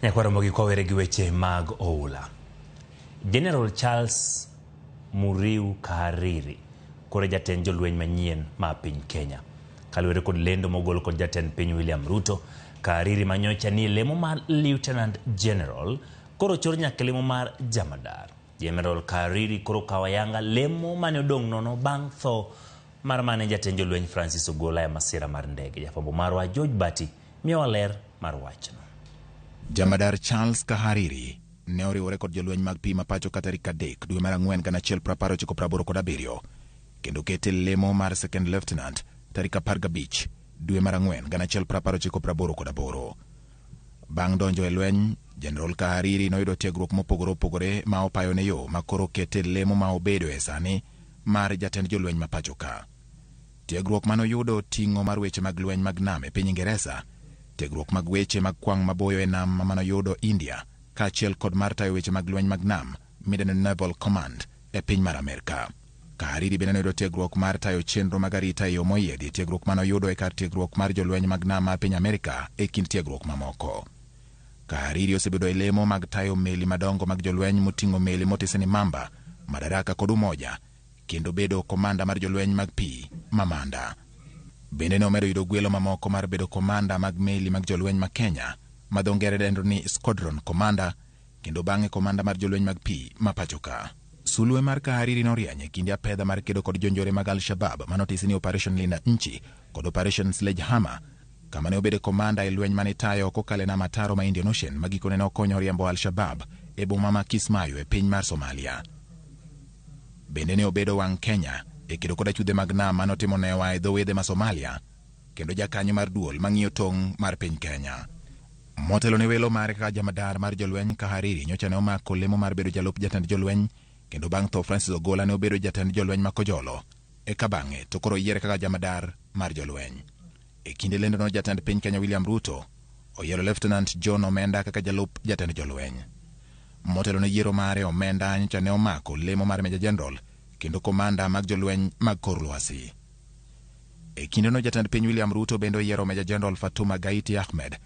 Nyakwaromo gi kwawere gi weche mag oula. General Charles Muriu Kahariri kore jatend jolweny manyien ma piny Kenya. Kaluwore kod lendo mogol kod jatend piny William Ruto, Kahariri manyocha ni lemo mar Lieutenant General koro chor nyaka lemo mar Jamadar. General Kahariri koro kawayanga lemo mane odong' nono bang' tho mar mane jatend jolweny Francis Ogola ya masira mar ndege. Jafwambo marwa George Bati miyowa ler mar wachno. Jamadar Charles Kahariri ne oriwore kod jolweny mag pi ma pacho ka tarik 3 dwe mar Ang'wen 1987 kendo kete lemo mar Second Lieutenant tarik 15 dwe mar Ang'wen 1988. Bang' donjo e lweny, General Kahariri noyudo tiegruok mopogore opogore ma opayo ne yo makoro kete lemo ma obedo e sani mar jatend jolweny ma pacho ka. Tiegruok manoyudo ting'o mar weche mag lweny mag nam e piny Ingereza, tiegruok mag weche mag kwang' maboyo e nam manoyudo India, kaachiel kod mar tayo weche mag lweny mag nam Midland Naval Command e piny mar Amerika. Kahariri bende noyudo tiegruok mar tayo chenro mag arita e yo moyiedhi, tiegruok manoyudo e kar tiegruok mar jolweny mag nam ma piny Amerika e kind tiegruok mamoko. Kahariri osebedo e lemo mag tayo meli madongo mag jolweny moting'o meli motiseni Mamba, Madaraka kod Umoja, kendo bedo komanda mar jolweny mag pi Mamanda. Bende ne omedo yudo gwelo mamoko mar bedo komanda mag meli mag jolweny ma Kenya, ma dho ngere dendo ni Squadron Commander, kendo bang'e komanda mar jolweny mag pi ma pacho ka. Sulwe mar Kahariri norieny e kinde apedha mar kedo kod jonjore mag Al-Shabab manotisi ni Operation Linda Nchi kod Operation Sledgehammer, kama ne obedo komanda e lweny mane tayo kokale na mataro ma Indian Ocean ma gikone ne okonyo riembo Al-Shabab e boma ma Kismayo e piny mar Somalia. Bende ne obedo wang' Kenya e kedo kod achudhe mag nam manotimo newa e dho wedhe ma Somalia, kendo jakanyo mar duol mang'iyo tong' mar piny Kenya. Motelo ne welo mare kaka jamadar mar jolweny, Kahariri nyocha ne omako lemo mar bedo jalup jatend jolweny, kendo bang' tho Francis Ogola ne obedo jatend jolweny ma Kojolo, eka bang'e to koro oyiere kaka jamadar mar jolweny. E kinde lendono, jatend piny Kenya William Ruto oyiero Lieutenant John Omenda kaka jalup jatend jolweny. Motelo ne yiero mare, Omenda nyocha ne omako lemo mar Major General kendo komanda mag jolweny mag kor lwasi. E kindeno, jatend piny William Ruto bende oyiero Major General Fatuma Gaiti Ahmed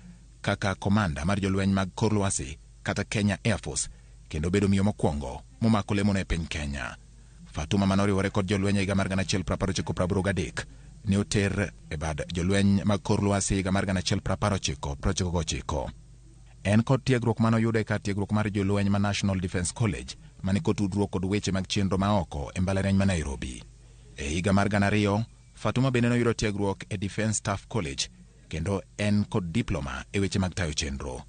kaka komanda mar jolweny mag kor lwasi kata Kenya Air Force, kendo bedo miyo mokwongo momako lemono e piny Kenya. Fatuma manoriwore kod jolweny e higa mar 1983 ne oter e bad jolweny mag kor lwasi higa mar 1999. En kod tiegruok manoyudo e kar tiegruok mar jolweny ma National Defence College mane kotudruok kod weche mag chenro maoko e mbalariany ma Nairobi. E higa mar 2000, Fatuma bende noyudo tiegruok e Defence Staff College, kendo en kod diploma e weche mag tayo chenro.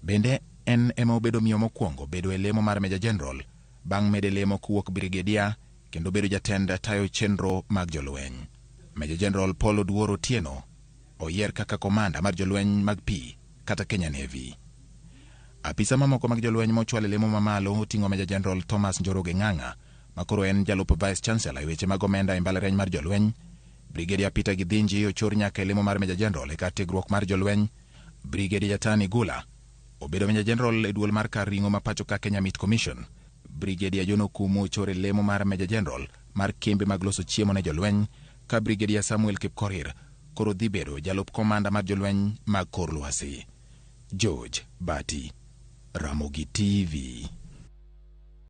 Bende en ema obedo miyo mokwongo bedo e lemo mar Major General bang' mede lemo kuwuok Brigadier kendo bedo jatend tayo chenro mag jolweny. Major General Paul Oduor Otieno oyier kaka komanda mar jolweny mag pi kata Kenya Navy. Apisa mamoko mag jolweny mochwal e lemo mamalo oting'o Major General Thomas Njoroge Ng'ang'a, makoro en jalup Vice Chancellor e weche mag omenda e mbalariany mar jolweny. Brigadier Peter Githinji ochor nyaka e lemo mar Major General e kar tiegruok mar jolweny. Brigadier Jatani Gula obedo Major General e duol mar kar ring'o ma pacho ka Kenya Meat Commission. Brigadier Jono Kumu ochor e lemo mar Major General mar kembe mag loso chiemo ne jolweny, ka Brigadier Samuel Kipkorir koro dhi bedo jalup komanda mar jolweny mag kor lwasi. George Bati, Ramogi TV.